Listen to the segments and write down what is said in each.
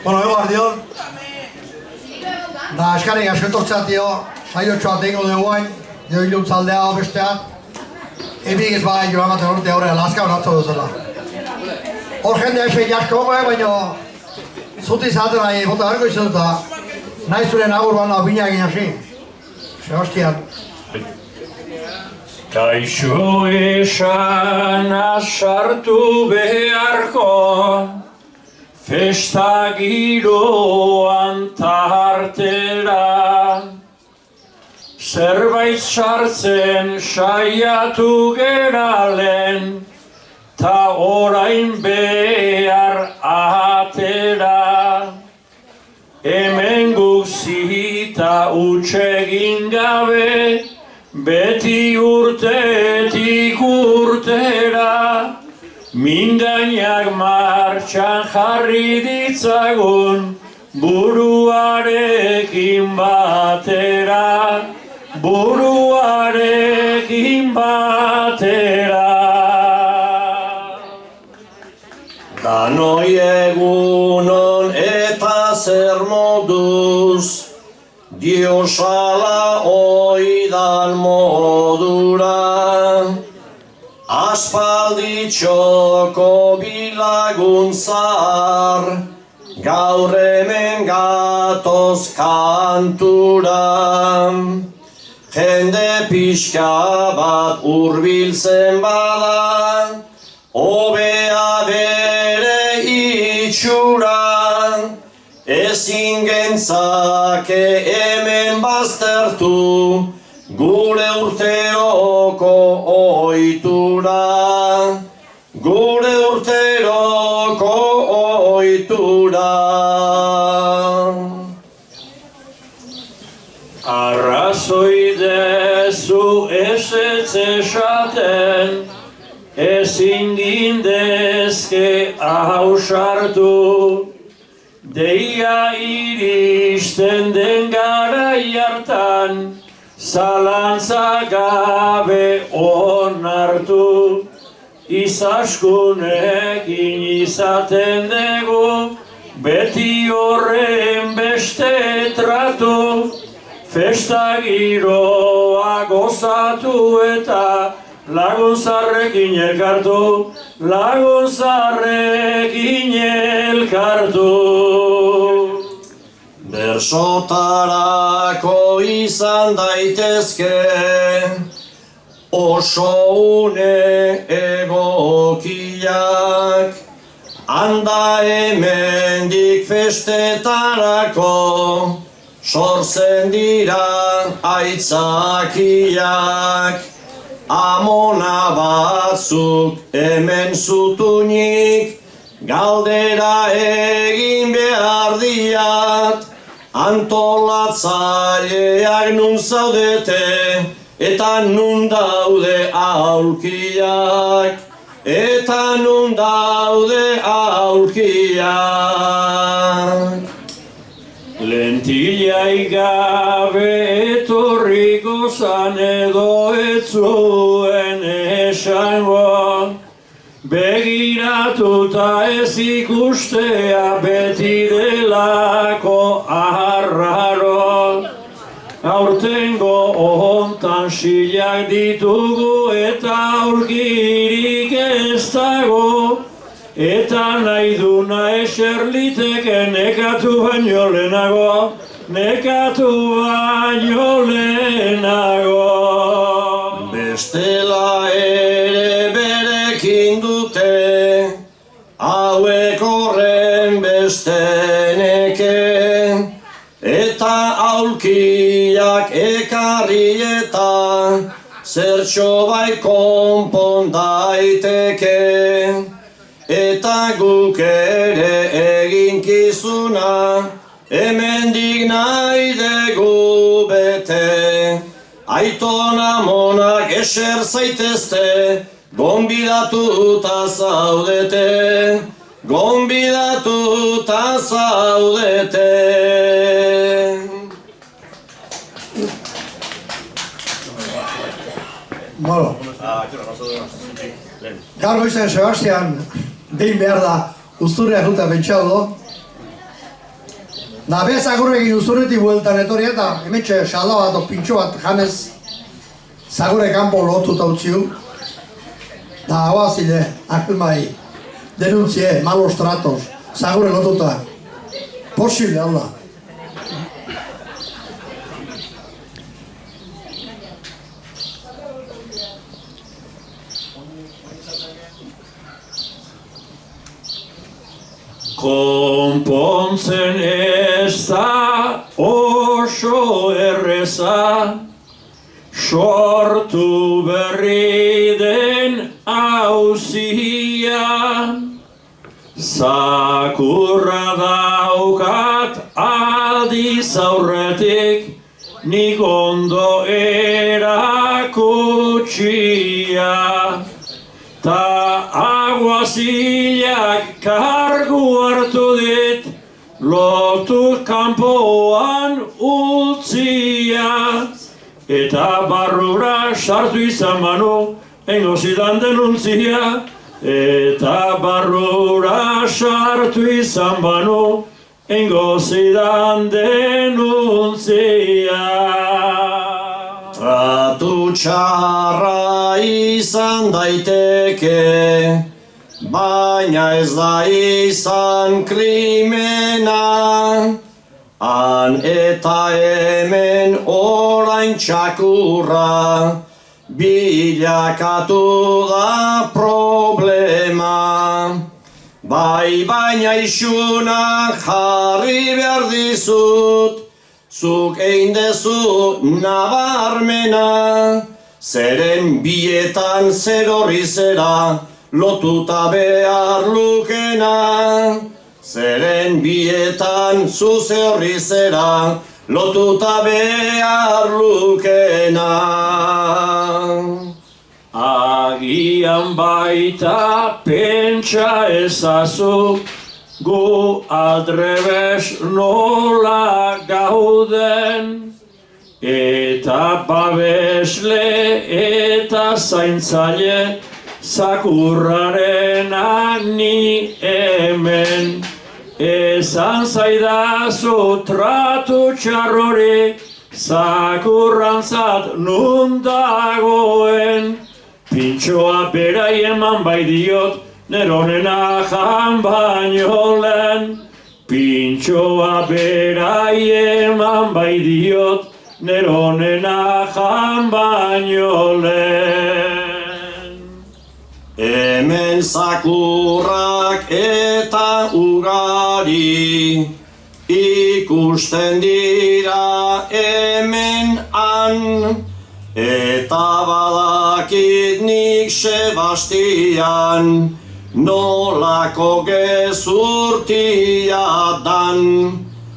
Bueno, eguardion. Da, eskarik asko etortzatio, saiotxoa tengo dugu hain, jo iluntzaldea bestean. Ebik ez bai joan baten urte horre, laska honatzo duzela. Hor jendea esek jasko, baina zuti zaten nahi, bota harko izan dut, nahi zure nagurban hau bina egin hasi. Sebastian. Kaixo esan asartu beharko, festa giroan tartera. Zerbait sartzen saiatu geralen, ta orain behar atera. Hemen guzita utxegin gabe, beti urtetik urtera. Mingainak martxan jarri ditzagun, buruarekin batera. Buruarekin batera. Danoi egunon eta zer moduz, diosala oidan modura. Aspaldi txoko bilaguntzar, gaur hemen gatoz kantura. Jende pixka bat urbiltzen bada, hobea bere itxura. Ezin gentzake hemen baztertu, gure urteroko ohitura. Gure urteroko ohitura. Arrazoi dezu ezetz esaten, ezin gindezke hausartu. Deia iristen den garai hartan, zalantza gabe onartu. Izaskunekin izaten dugu, beti horren beste tratu. Festa giroa gozatu eta laguntzarrekin elkartu, laguntzarrekin elkartu. Bersotarako izan daitezke, oso une egokiak. Handa hemendik festetarako, sortzen dira aitzakiak. Amona batzuk hemen zutunik, galdera egin behar diat. Antolatzaileak nun zaudete, eta nun daude aulkiak. Eta nun daude aulkiak. Lentilai gabe etorriko zan edo etzuen esango. Begiratuta ez ikustea beti delako arraro. Aurtengo hontan silak ditugu eta aurkirik ez dago. Eta nahi duna eserliteke nekatu baino lehenago, nekatu baino lehenago. Bestela ere berekin dute, hauek horren besteneke. Eta aulkiak ekarri eta zertxo bai konpon daiteke. Eta guk ere eginkizuna, hemendik nahi dugu bete. Aitona monak eser zaitezte, gonbidatuta zaudete. Gonbidatuta zaudete. Bueno. Gaur goizen Sebastian, behin behar da, usturriak juta bentsaudo. Da bez agurrekin uzurretik bueltan etorri eta hemetxe salda bat o pintxo bat janez zagure kanpo lotuta utziu. Da hau azile, ahilmai, denuntzie, malos tratos, zagure lotuta. Posible, hau da. Konpontzen ez da oso erreza, sortu berri den auzia. Zakurra daukat aldiz aurretik, nik ondo erakutsia. Ta aguazilak kargu hartu dit, lotu kanpoan utzia. Eta barrura sartu izan banu, engo zidan denuntzia. Eta barrura sartu izan banu, engo zidan denuntzia. Tratu txarra izan daiteke, baina ez da izan krimena. Han eta hemen orain txakurra, bilakatu da problema. Bai baina isunak jarri behar dizut, zuk egin dezu nabarmena. Zeren bietan zer horri zera, lotuta behar lukena. Zeren bietan zu zer horri zera, lotuta behar lukena. Agian baita pentsa ezazu, gu aldrebes nola gauden. Eta babesle eta zaintzaile, zakurraren ni hemen. Esan zaidazu tratu txarrori, zakurrantzat nun dagoen. Pintxoa berai eman bai diot, neronena jan baino lehen. Pintxoa berai eman bai diot, neronena jan baino lehen. Hemen zakurrak eta ugari, ikusten dira hemen han. Eta badakit nik Sebastian, nolako gezurtia dan.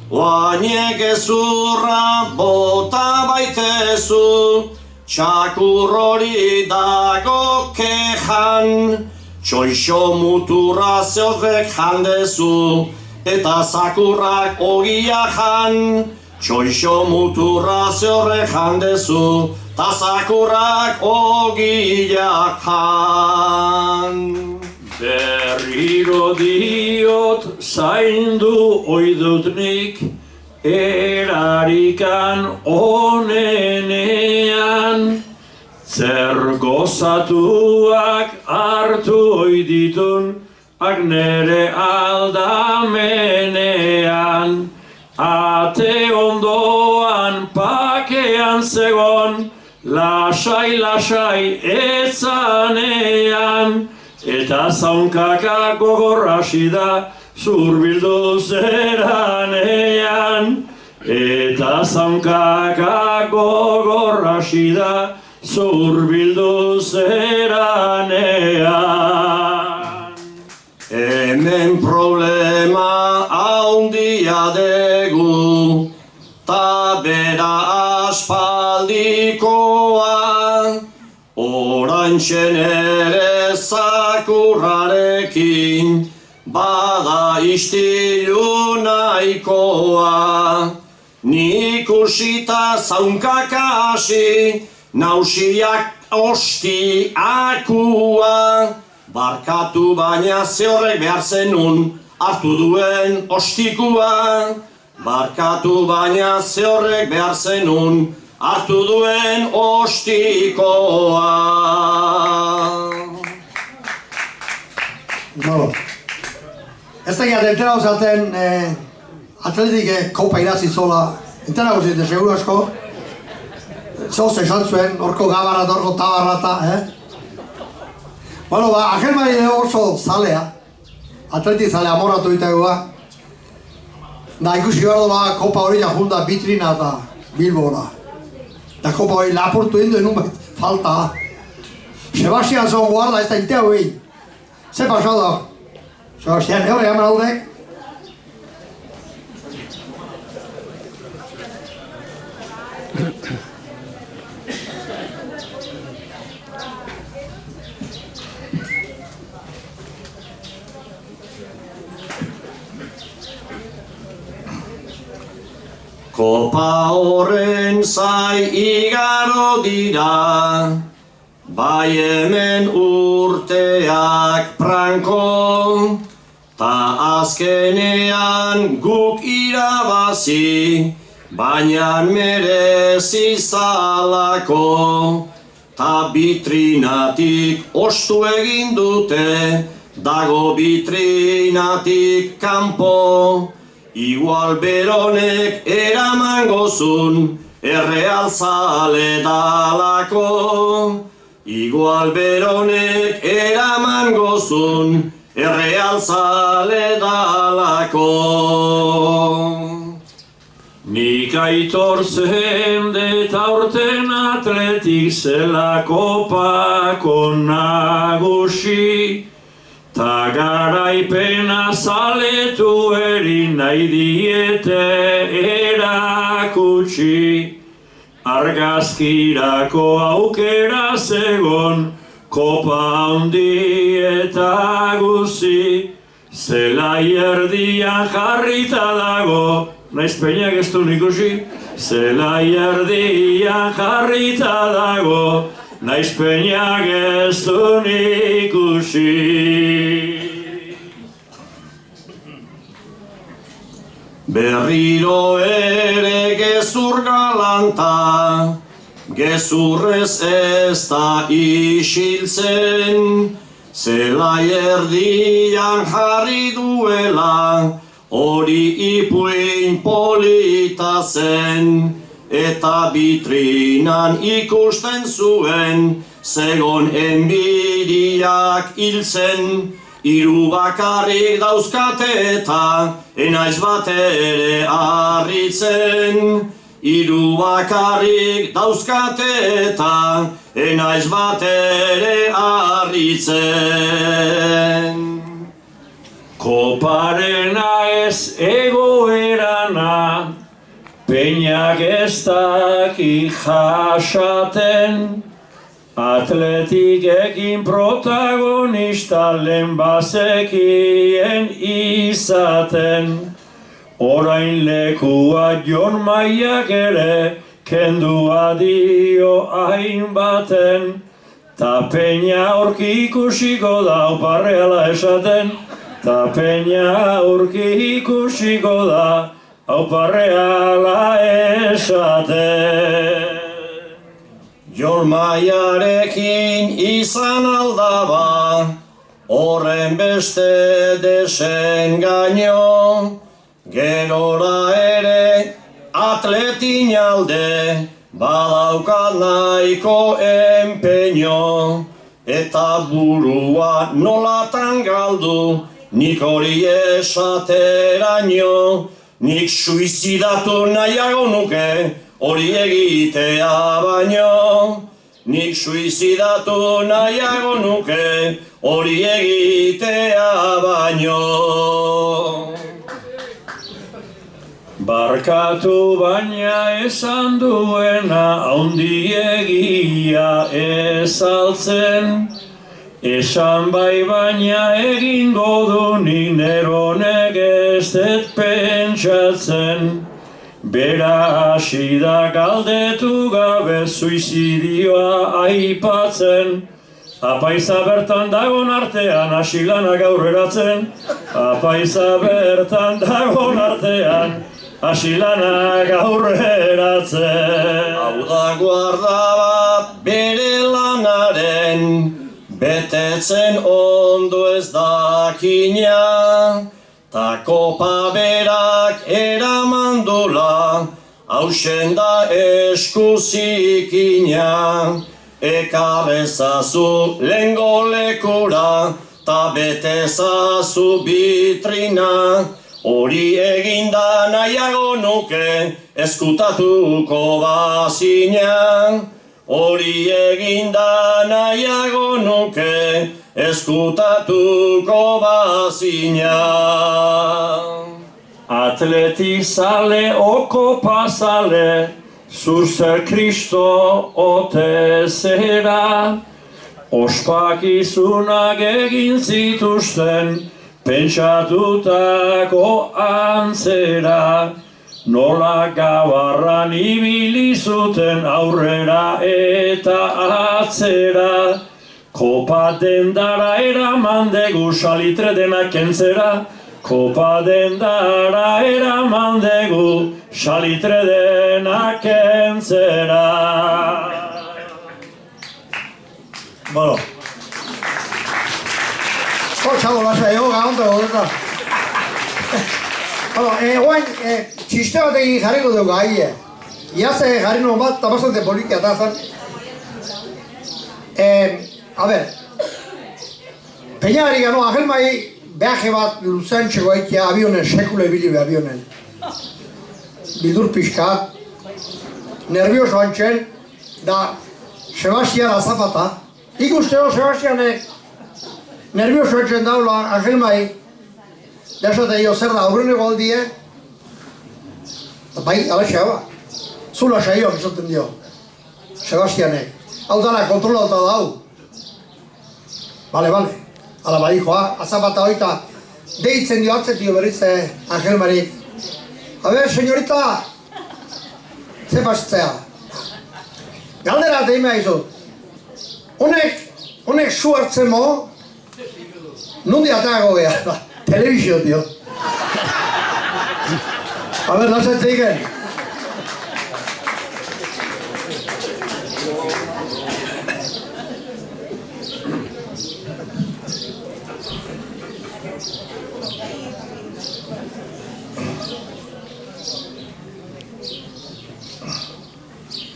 Oaine gezurra bota baitezu, txakur hori dago kejan. Txoixo muturra zeotrek jandezu, eta zakurrak ogia jan. Txoixo muturra zeotrek jandezu, ta zakurrak ogia jan. Berriro diot zaindu oidut nik, erarikan onenean. Zer gozatuak hartu oiditun, nere aldamenean. Ate ondoan pakean zegon, lasai etzanean. Eta zaunkaka gogorrasi da, zurbildu zeranean. Eta zaunkaka gogorrasi da, zurbildu zeranean. Hemen problema haundia degu, ta bera aspaldikoa. Oraintxen ere zakurrarekin, bada istilu nahikoa. Nik usita zaunkaka hasi, nausiak osti akua. Barkatu baina ze horrek behar zenun, hartu duen ostikua. Barkatu baina ze horrek behar zenun, hartu duen ostikoa. Bueno, ez da gira, entera gozaten atletik kopa irazi zola, entera gozite, seguro asko. Zoz esan zuen, orko gabarra, orko tabarrata, Bueno, Angel bai oso zalea, atletik zalea moratu itagoa. Da ikusi behar dola kopa hori jahunda bitrina eta Bilbora. Da kopa hori lapurtu indu enun falta. Sebastian zon guarda ez da intea hori. Ze pasado? Sebastian, hori gaman aldek? Kopa horren zai igaro dira, bai hemen urteak pranko, ta azkenean guk irabazi, baina merezi zalako, ta bitrinatik ostu egin dute, dago bitrinatik kanpo. Igual beronek eraman gozun, erreal zale dalako. Igual beronek eraman gozun, erreal zale dalako. Nik aitor zende eta urten atletik zela kopako nagusi, ta garaipena zaletu erin nahi diete erakutsi. Argazkirako aukera zegon, kopa handi eta guzi, zelai erdian jarrita dago, naiz peinak ez du ikusi. Zelai erdian jarrita dago, naiz peinak ez du ikusi. Berriro ere gezur galanta, gezurrez ez da isiltzen, zelai erdian jarri duela, hori ipuin polita zen, eta bitrinan ikusten zuen, zegon enbidiak hiltzen. Hiru bakarrik dauzkate eta enaiz bat ere harritzen. Hiru bakarrik dauzkate eta enaiz bat ere harritzen. Koparena ez egoerana, peinak ez daki jasaten, Atletikekin protagonista lehen bazekien izaten. Orain lekua Jon Maiak ere kendua dio hainbaten. Ta peina aurki ikusiko da auparreala esaten. Ta peina aurki ikusiko da auparreala esaten. Jon Maiarekin izan aldaba, horren beste desengaino. Gerora ere atletin alde, badaukat nahiko empeño. Eta burua nolatan galdu, nik hori esateraino. Nik suizidatu nahiago nuke, hori egitea baino. Nik suizidatu nahiago nuke, hori egitea baino. Barkatu baina esan duena haundiegia ezaltzen. Esan bai baina egingo du nik neronek ez dut pentsatzen. Bera hasi da galdetu gabe suizidioa aipatzen. Apaiza bertan dagon artean asilanak aurreratzen. Apaiza bertan dagon artean asilanak aurreratzen. Hau da guarda bat bere lanaren, betetzen ondo ez dakina, ta kopa berak eramandula, hausen da eskuzikina. Ekarrezazu lengo lekura, ta betezazu bitrina, hori eginda nahiago nuke eskutatuko bazina. Hori eginda nahiago nuke eskutatuko bazina. Atletizale okopazale, zurzer Kristo ote zera, ospakizunak egin zituzten, pentsatutako antzera, nola gabarran ibili zuten aurrera eta atzera, kopa dendara eraman degu salitre denak kentzera, kopa dendara eraman degu salitre denak kentzera. Bueno. Txalo lasa egoga, ondo horreta. Oain, txiste bat egin jarriko dugu ahi. Iaz jarri nuen bat, eta bastante polikia eta zan. A ver, Peñari gano, Angel Mai, beaje bat luzen txeko aitia avionen, sekule bilibe avionen. Bildur pixka, nervioso antxen, da Sebastian azapata. Ikusteo Sebastianek nervioso antxen daula Angel Mai, desate dio zer da aurreneko aldie, bai, alaxea ba, zula saioak izaten dio, Sebastianek. Hau dara kontrolauta da hau. Bale, ala bai joa, azapata hoita deitzen dio atzetio berriz Angel Mari. A ver, señorita, ze pasetzea. Galdera deimea izu. Honek zu hartzen mo, nundi atago geha, telebizio, tio. A ver, lasetzeiken.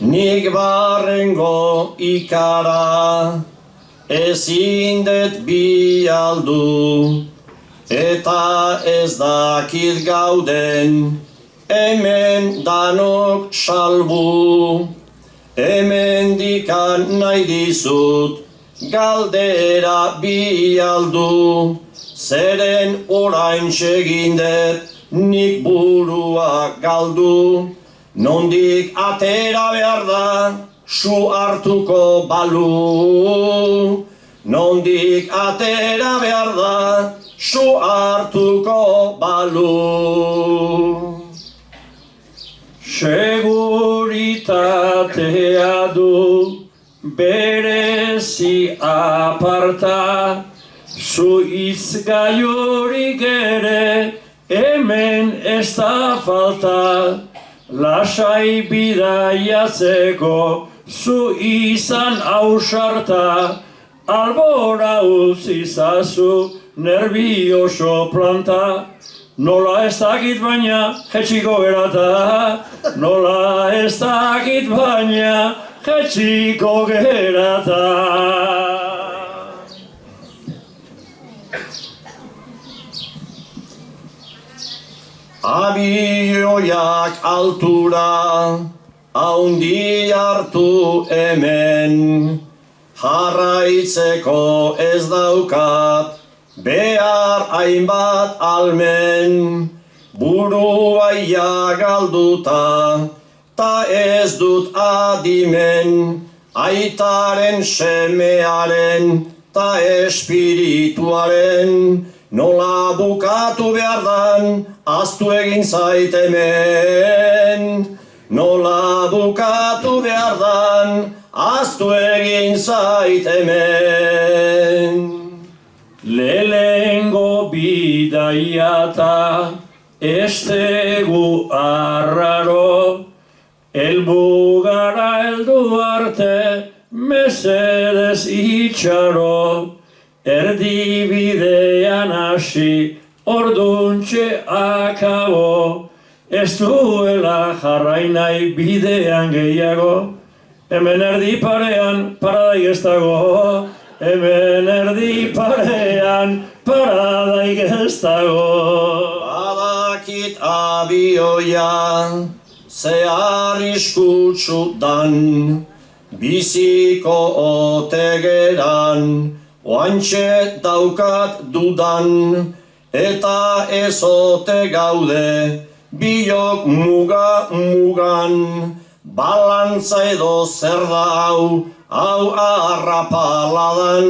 Nik barrengo ikara ezin det bialdu, eta ez dakit gauden hemen danok salbu. Hemen dikan nahi dizut galdera bialdu, zeren orain segindet nik burua galdu. Nondik atera behar da, su hartuko balu. Nondik atera behar da, su hartuko balu. Seguritatea du berezi aparta, zu izgaiorik ere hemen ez da falta. Lasai bidaiatzeko zu izan ausarta, albora utzi zazu nervioso planta. Nola ez dakit baina jetxiko gerata, nola ez dakit baina jetxiko gerata. Abioiak altura, haundi hartu hemen, jarraitzeko ez daukat, behar hainbat almen. Burua ia galduta, ta ez dut adimen, aitaren semearen, ta espirituaren. Nola bukatu behar dan, aztu egin zait hemen. Nola bukatu behar dan, aztu egin zait hemen. Lehengo bidaiata estegu arraro, elbugara heldu arte, mesedez itxaro, erdibidean hasi, orduntxe akabo, ez duela jarrai nahi bidean gehiago, hemen erdi parean paradaik ez dago, hemen erdi parean paradaik ez dago. Badakit abioia, ze arriskutsu dan, biziko ote geran, oantxe daukat dudan, eta ez ote gaude, biok mugan, balantza edo zer da hau arrapaladan,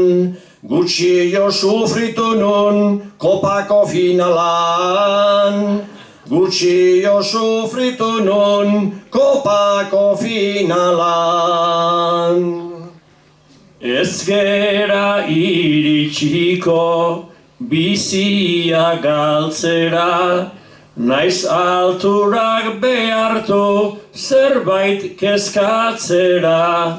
gutxio sufritu nun kopako finalan. Gutxio sufritu nun kopako finalan. Ez gera iritsiko bizia galtzera, naiz alturak behartu zerbait kezkatzera.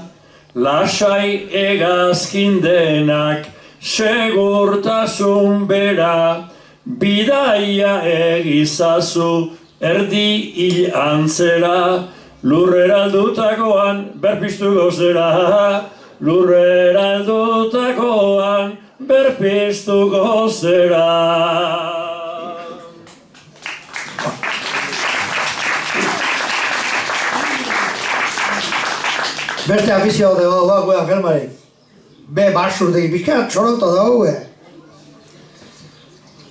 Lasai egazkin denak segurtasun bera, bidaia egizazu erdi hil antzera. Lurrera aldutakoan berpiztu gozera, lurrera aldutakoan berpiztu gozera. Beste afizio dago dago Angelmarik. Be basurtegi pixka txoronto dago.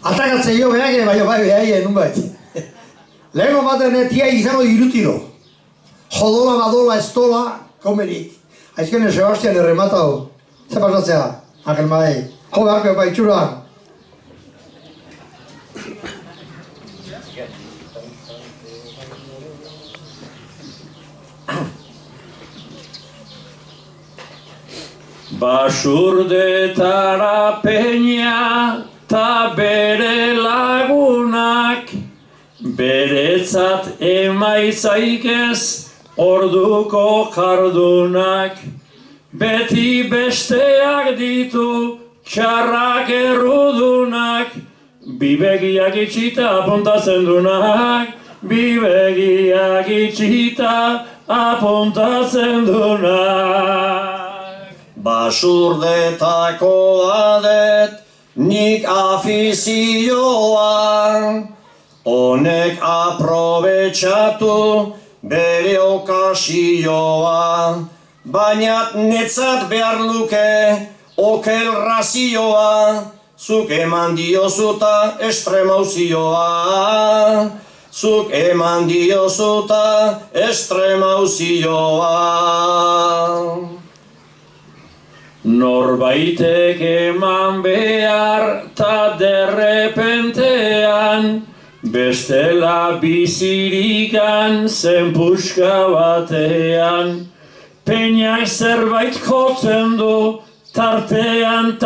Atakatzen jo beak ere bai behai nunbait. Lehenko baten tia izango dirutiro. Jodola, badola, estola, komerik. Aizkene Sebastian errematau. Zer pasatzea, Angelmarik. Jo beharko bai txuran. Basurdetara peña ta bere lagunak, beretzat emaitzaik ez orduko jardunak, beti besteak ditu txarrak errudunak, bibegiak itxita apuntatzen dunak, bibegiak itxita apuntatzen dunak. Basurdetako adet nik afizioa, honek aprobetxatu bere okasioa, baina netzat behar luke okel razioa, zuk eman diozuta estremauzioa, zuk eman diozuta estremauzioa. Norbaitek eman behar ta derrepentean, bestela bizirikan zen puska batean. Peñak zerbait jotzen du tartean,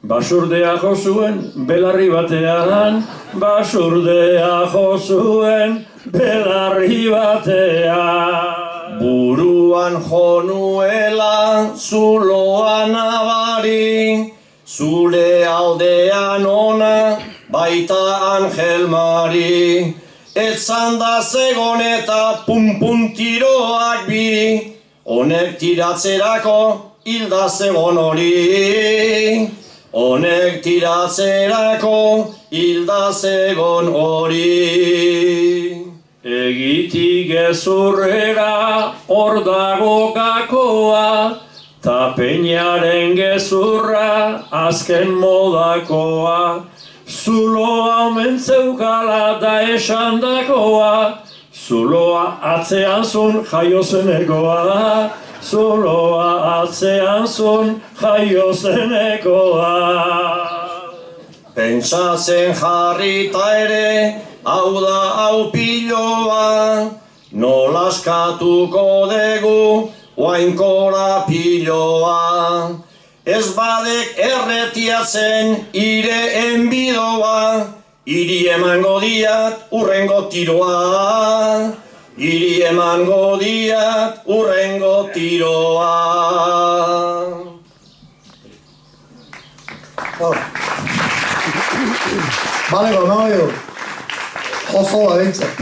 basurdea jo zuen belarri batean, basurdea jo zuen belarri batean. Buruan jonuela zuloan abari, zure aldean ona baita Angelmari. Etzan da zegon eta pum tiroak bi, honek tiratzerako hilda zegon hori. Honek tiratzerako hilda zegon hori. Egitik gezurrera hor dago gakoa, ta peñaren gezurra azken modakoa. Zuloa omen zeukala da esandakoa, zuloa atzean zun jaio zenekoa, zuloa atzean zun jaio zenekoa. Pentsatzen jarrita ere, hau da hau piloa, nola askatuko dugu oainkora piloa. Ez badek erretiatzen ire enbidoa, Iri emango diat urrengo tiroa, iri emango diat urrengo tiroa. Balego, noio. Oso da bintzat.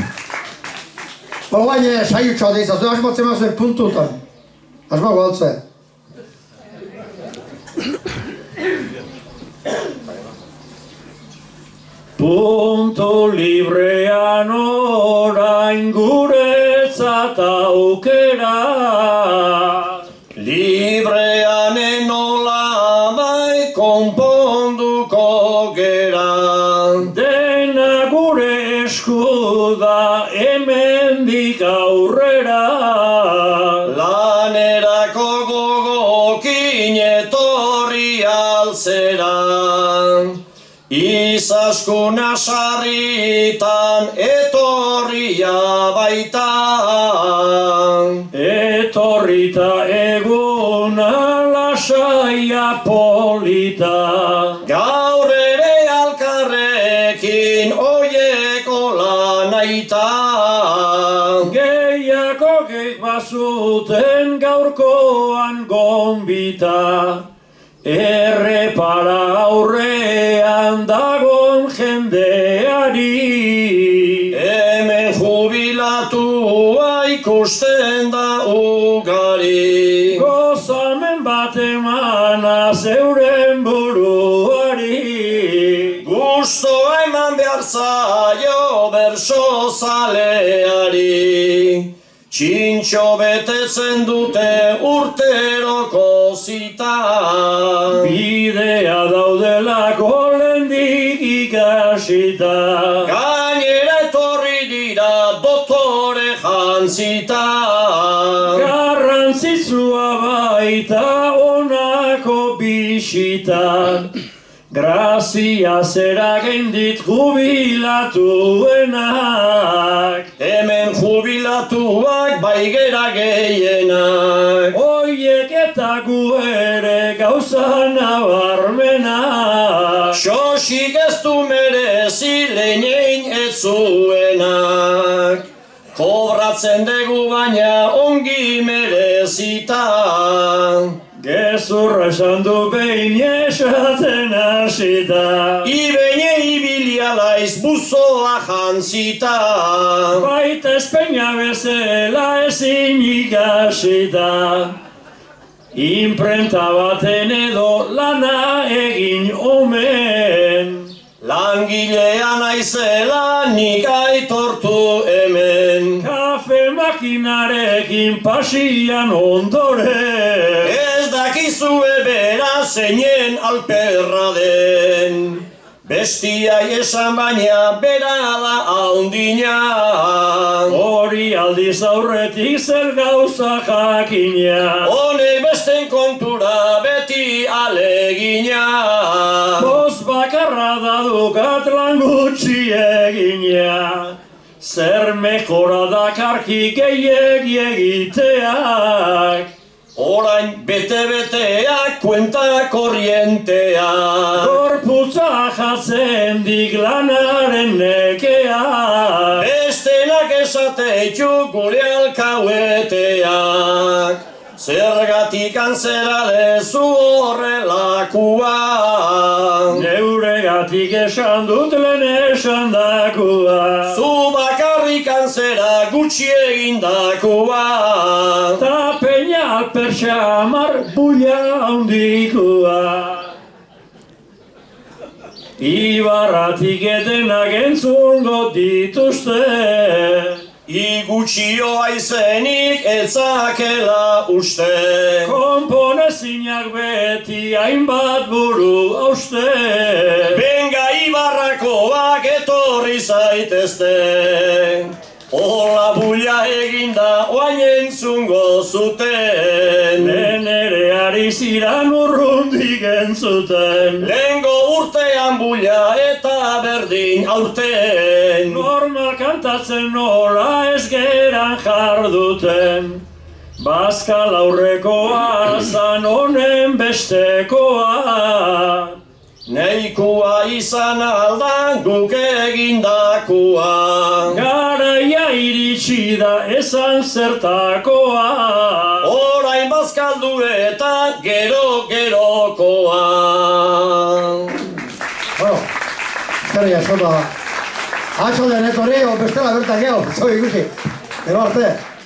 Baina saio txoa deiza, zuen asmatzen mazuen puntutan. Asmako altzea. Punto librean orain guretzat aukera. Librean enola bai konponduko gera. Dena gure esku da hemendik aurrera. Lanerako gogokin etorri altzera. Izaskuna sarritan etorria baita. Etorrita eguna lasaia polita. Gaur ere alkarrekin oieko lanaita. Gehiako gehi bazuten gaurkoan gonbita. Errepara aurrean dagon jendeari. Hemen jubilatua ikusten da ugari. Gozamen bat emana zeuren buruari. Gustoa eman behar zaio berso zaleari. Txintxo betetzen dute urteroko zita. Bidea daudelako lehendik ikasita. Gainera etorri dira dotore jantzita. Garrantzitsua baita honako bisita. Grazia zera gendit jubilatuenak. Hemen jubilatuak baigera gehienak. Oiek eta gu ere gauza nabarmenak. Xosik ez du merezi lehenein ez zuenak. Kobratzen dugu baina ongi merezita. Gezurra esan du behin esaten hasita. Ibeine ibilia laiz buzoa jantzita. Baita espeina bezala ezin ikasita. Imprenta baten edo lana egin omen. Langilea naizela nik aitortu hemen. Kafe makinarekin pasian ondoren. Ez dakizue bera zeinen alperra den. Bestiai esan baina bera da haundina. Hori aldiz aurretik zer gauza jakina. Honek besten kontura beti alegina. Boz bakarra da dukat lan gutxi egina. Zer mejora dakarki gehiegi egiteak. Orain bete-beteak kuenta korrienteak. Gorputza jatzen dik lanaren nekeak. Bestenak esateitu gure alkaueteak. Zergatik antzera lezu horrelakoa. Neuregatik esan dut lehen esan dakoa. Zu bakarrik antzera gutxi egindakoa. Ta peina alperxamar buia handikoa. Ibarratik edenak entzungo dituzte. Igutxioa izenik etzakela uste. Konponezinak beti hainbat buru hauste. Benga Ibarrakoak etorri zaitezte. Hola bulla eginda oain entzungo zuten. Lehen ere ari ziran urrundik entzuten. Lehengo urtean bulla eta berdin aurten. Normal kantatzen nola ez geran jarduten. Bazkal aurrekoa zan honen bestekoa. Neikua izan aldan guk egindakoa. Garaia iritsi da esan zertakoa. Orain bazkaldu eta gero-gerokoa. Bueno, eskerrik asko da. Atzo den etorri, bestela bertan geho, zau ikusi. Gero arte.